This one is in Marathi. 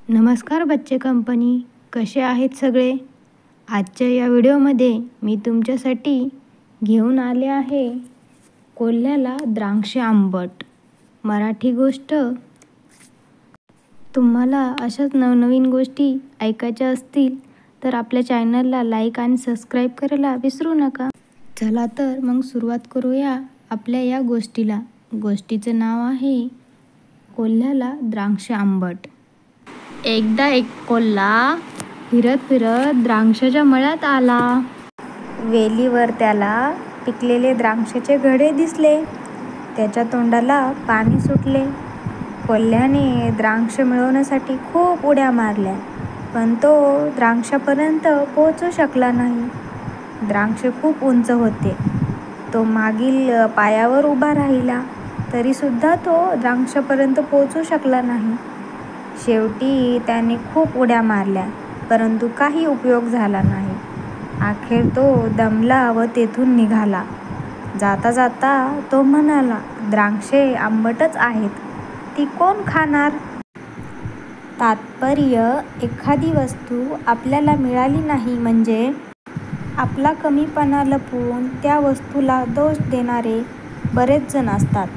नमस्कार बच्चे कंपनी, कसे आहेत सगळे? आजच्या या व्हिडिओमध्ये मी तुमच्यासाठी घेऊन आले आहे कोल्ह्याला द्राक्षे आंबट मराठी गोष्ट. तुम्हाला अशाच नवनवीन गोष्टी ऐकायच्या असतील तर आपल्या चॅनलला लाईक आणि सबस्क्राईब करायला विसरू नका. चला तर मग सुरुवात करूया आपल्या या गोष्टीला. गोष्टीचं नाव आहे कोल्ह्याला द्राक्षे आंबट. एकदा एक कोल्हा फिरत फिरत द्राक्षाच्या मळ्यात आला. वेलीवर त्याला पिकलेले द्राक्षाचे घडे दिसले. त्याच्या तोंडाला पाणी सुटले. कोल्ह्याने द्राक्ष मिळवण्यासाठी खूप उड्या मारल्या, पण तो द्राक्षापर्यंत पोहोचू शकला नाही. द्राक्ष खूप उंच होते. तो मागील पायावर उभा राहिला तरीसुद्धा तो द्राक्षापर्यंत पोहोचू शकला नाही. शेवटी त्याने खूप उड्या मारल्या, परंतु काही उपयोग झाला नाही. अखेर तो दमला व तेथून निघाला. जाता जाता तो म्हणाला, द्राक्षे आंबटच आहेत, ती कोण खाणार? तात्पर्य, एखादी वस्तू आपल्याला मिळाली नाही म्हणजे आपला कमीपणा लपवून त्या वस्तूला दोष देणारे बरेच जण असतात.